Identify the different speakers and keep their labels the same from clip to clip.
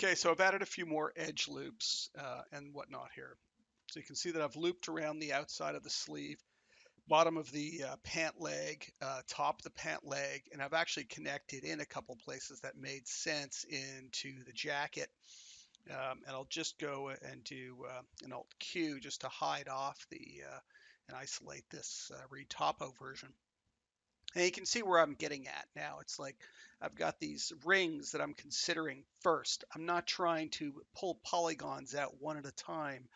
Speaker 1: Okay, so I've added a few more edge loops and whatnot here. So you can see that I've looped around the outside of the sleeve, bottom of the pant leg, top of the pant leg, and I've actually connected in a couple places that made sense into the jacket. And I'll just go and do an Alt Q just to hide off the and isolate this Retopo version. And you can see where I'm getting at now. It's like I've got these rings that I'm considering first. I'm not trying to pull polygons out one at a time,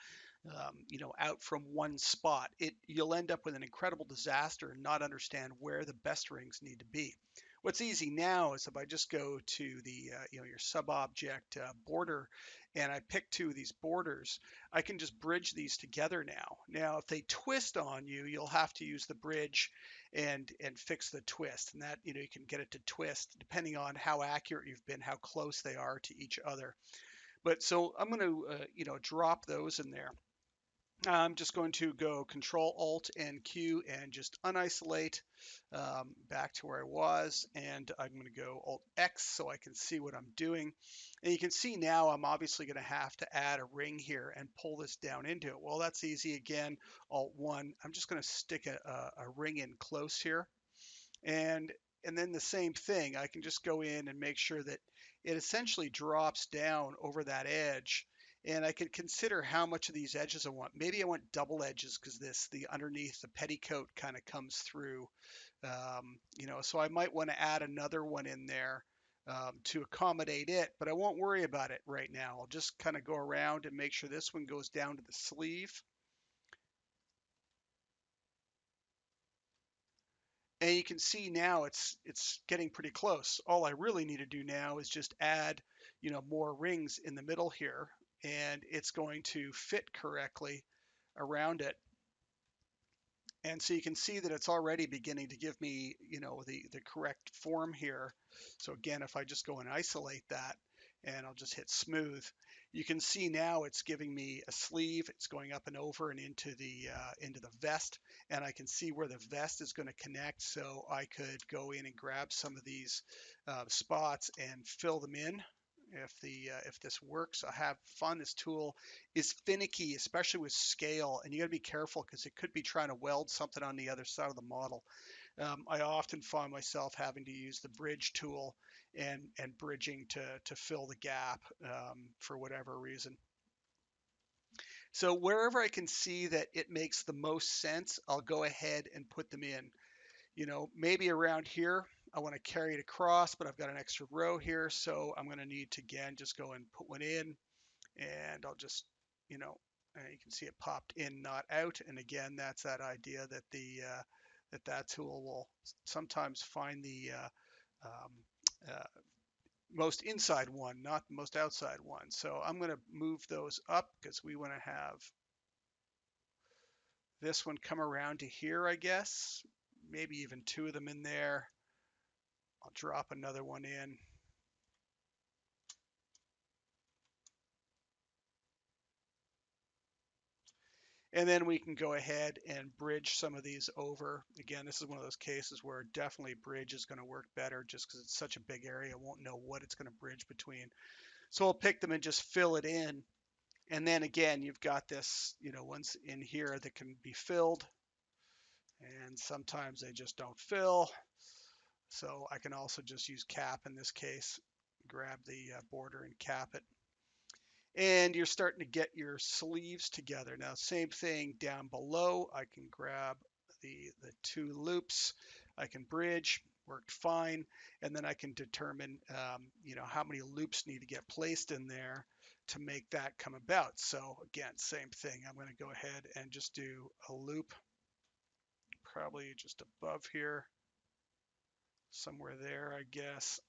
Speaker 1: out from one spot. You'll end up with an incredible disaster and not understand where the best rings need to be. What's easy now is if I just go to the your sub-object border and I pick two of these borders, I can just bridge these together now. Now, if they twist on you, you'll have to use the bridge and fix the twist, and that you can get it to twist depending on how accurate you've been, how close they are to each other. But so I'm going to drop those in there. I'm just going to go Control Alt and Q and just unisolate back to where I was, and I'm going to go Alt X so I can see what I'm doing. And you can see now I'm obviously going to have to add a ring here and pull this down into it. Well, that's easy. Again, Alt 1. I'm just going to stick a ring in close here, and then the same thing. I can just go in and make sure that it essentially drops down over that edge, and I can consider how much of these edges I want. Maybe I want double edges because the underneath the petticoat kind of comes through, so I might want to add another one in there to accommodate it, but I won't worry about it right now. I'll just kind of go around and make sure this one goes down to the sleeve. And you can see now it's getting pretty close. All I really need to do now is just add, more rings in the middle here, and it's going to fit correctly around it. And so you can see that it's already beginning to give me, the correct form here. So again, if I just go and isolate that, and I'll just hit smooth, you can see now it's giving me a sleeve. It's going up and over and into the vest, and I can see where the vest is going to connect. So I could go in and grab some of these spots and fill them in if this works. I have fun. This tool is finicky, especially with scale, and you got to be careful because it could be trying to weld something on the other side of the model. I often find myself having to use the bridge tool and bridging to fill the gap for whatever reason. So wherever I can see that it makes the most sense, I'll go ahead and put them in. Maybe around here, I want to carry it across, but I've got an extra row here, so I'm going to need to, again, just go and put one in, and I'll just, you can see it popped in, not out. And again, that's that idea that that tool will sometimes find the most inside one, not the most outside one. So I'm going to move those up because we want to have this one come around to here, I guess. Maybe even two of them in there. I'll drop another one in. And then we can go ahead and bridge some of these over. Again, this is one of those cases where definitely bridge is going to work better just because it's such a big area. I won't know what it's going to bridge between. So I'll pick them and just fill it in. And then again, you've got this, ones in here that can be filled. And sometimes they just don't fill. So I can also just use cap in this case. Grab the border and cap it. And you're starting to get your sleeves together. Now, same thing down below. I can grab the two loops. I can bridge, worked fine. And then I can determine, how many loops need to get placed in there to make that come about. So again, same thing. I'm going to go ahead and just do a loop, probably just above here, somewhere there, I guess.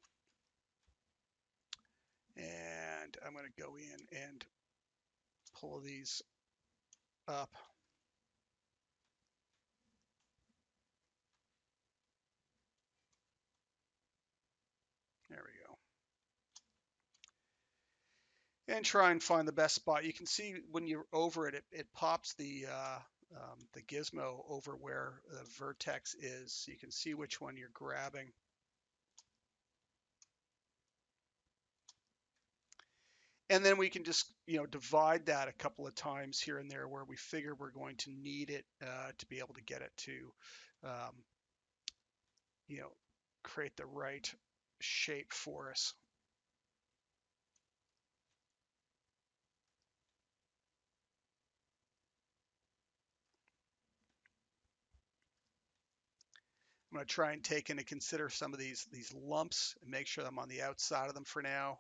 Speaker 1: And I'm going to go in and pull these up. There we go. And try and find the best spot. You can see when you're over it, it pops the gizmo over where the vertex is. So you can see which one you're grabbing. And then we can just, divide that a couple of times here and there where we figure we're going to need it to be able to get it to, um, you know, create the right shape for us. I'm going to try and take into consider some of these lumps and make sure I'm on the outside of them for now,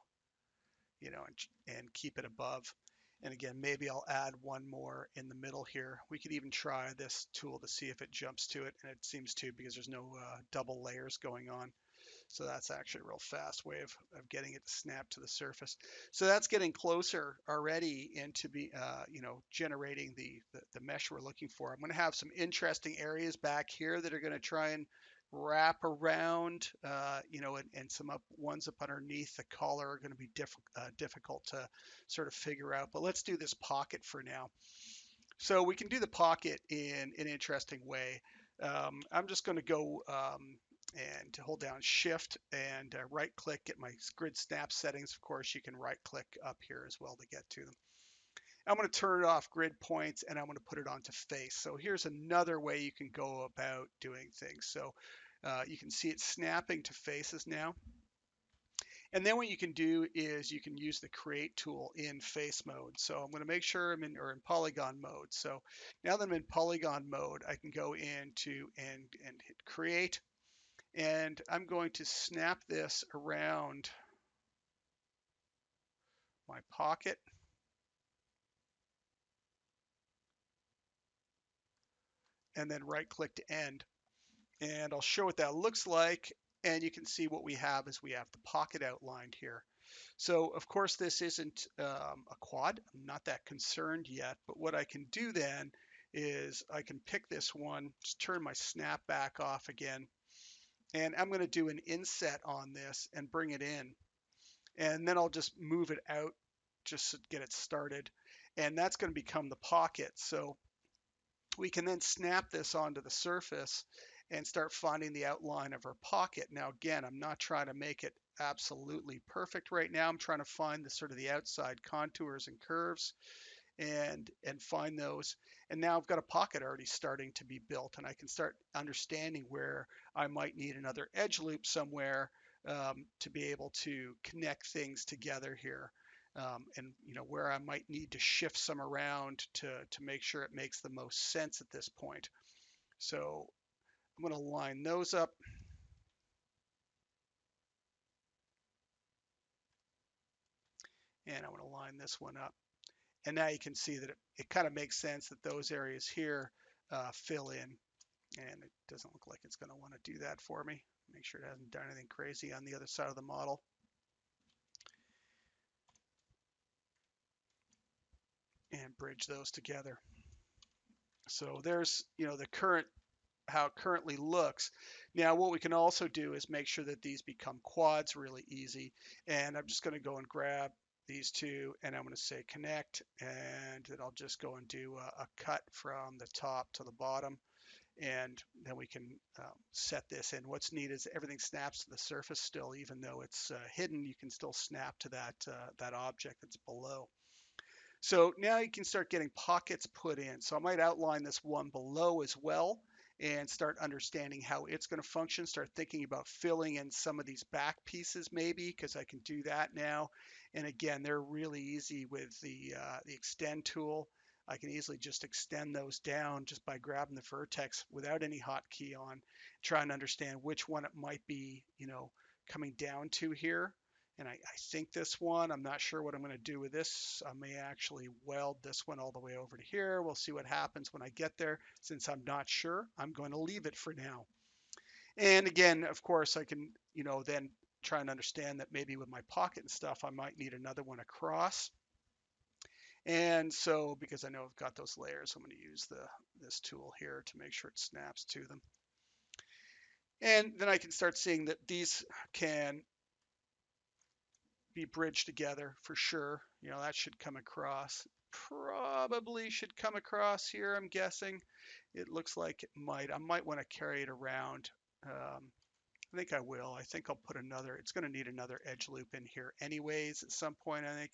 Speaker 1: and keep it above. And again, maybe I'll add one more in the middle here. We could even try this tool to see if it jumps to it, and it seems to because there's no double layers going on. So that's actually a real fast way of getting it to snap to the surface. So that's getting closer already into generating the mesh we're looking for. I'm going to have some interesting areas back here that are going to try and wrap around, and some ones up underneath the collar are going to be difficult to sort of figure out. But let's do this pocket for now. So we can do the pocket in an interesting way. I'm just going to go and to hold down shift and right click, get my grid snap settings. Of course, you can right click up here as well to get to them. I'm going to turn it off grid points and I'm going to put it onto face. So here's another way you can go about doing things. So you can see it snapping to faces now. And then what you can do is you can use the create tool in face mode. So I'm going to make sure I'm in polygon mode. So now that I'm in polygon mode, I can go into and hit create. And I'm going to snap this around my pocket. And then right click to end. And I'll show what that looks like. And you can see what we have is we have the pocket outlined here. So of course this isn't a quad. I'm not that concerned yet, but what I can do then is I can pick this one, just turn my snap back off again, and I'm going to do an inset on this and bring it in. And then I'll just move it out just to get it started. And that's going to become the pocket. So we can then snap this onto the surface and start finding the outline of our pocket. Now, again, I'm not trying to make it absolutely perfect right now. I'm trying to find the sort of the outside contours and curves and find those. And now I've got a pocket already starting to be built, and I can start understanding where I might need another edge loop somewhere to be able to connect things together here. And where I might need to shift some around to make sure it makes the most sense at this point. So I'm going to line those up. And I'm going to line this one up. And now you can see that it kind of makes sense that those areas here fill in. And it doesn't look like it's going to want to do that for me. Make sure it hasn't done anything crazy on the other side of the model. And bridge those together. So there's, the current, how it currently looks. Now what we can also do is make sure that these become quads really easy. And I'm just going to go and grab these two and I'm going to say connect, and then I'll just go and do a cut from the top to the bottom, and then we can set this in. What's neat is everything snaps to the surface still, even though it's hidden, you can still snap to that object that's below. So now you can start getting pockets put in. So I might outline this one below as well and start understanding how it's going to function. Start thinking about filling in some of these back pieces maybe, because I can do that now. And again, they're really easy with the extend tool. I can easily just extend those down just by grabbing the vertex without any hotkey on, trying to understand which one it might be, coming down to here. And I think this one, I'm not sure what I'm going to do with this. I may actually weld this one all the way over to here. We'll see what happens when I get there. Since I'm not sure, I'm going to leave it for now. And again, of course, I can, then try and understand that maybe with my pocket and stuff, I might need another one across. And so, because I know I've got those layers, I'm going to use this tool here to make sure it snaps to them. And then I can start seeing that these can be bridged together for sure. That should come across. Probably should come across here, I'm guessing. It looks like it might. I might want to carry it around. I think I will. I think I'll put another, it's going to need another edge loop in here anyways at some point, I think,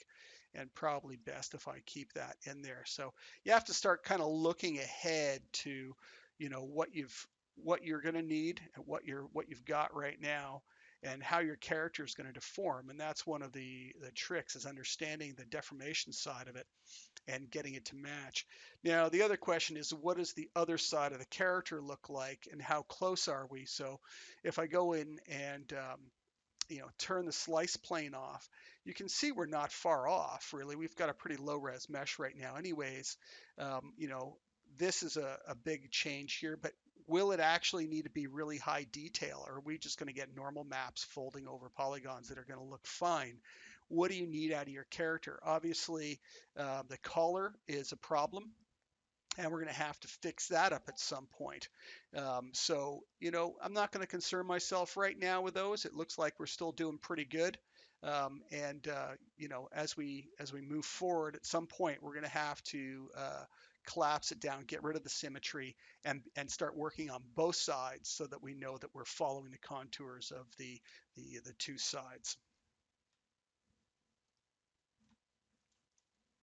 Speaker 1: and probably best if I keep that in there. So you have to start kind of looking ahead to, what you're going to need and what you've got right now and how your character is going to deform. And that's one of the tricks is understanding the deformation side of it and getting it to match. Now, the other question is, what does the other side of the character look like and how close are we? So if I go in and turn the slice plane off, you can see we're not far off, really. We've got a pretty low res mesh right now anyways. Um, you know, this is a big change here, but will it actually need to be really high detail, or are we just going to get normal maps folding over polygons that are going to look fine? What do you need out of your character? Obviously, the color is a problem, and we're going to have to fix that up at some point. I'm not going to concern myself right now with those. It looks like we're still doing pretty good. As we move forward, at some point we're going to have to collapse it down, get rid of the symmetry, and start working on both sides so that we know that we're following the contours of the two sides.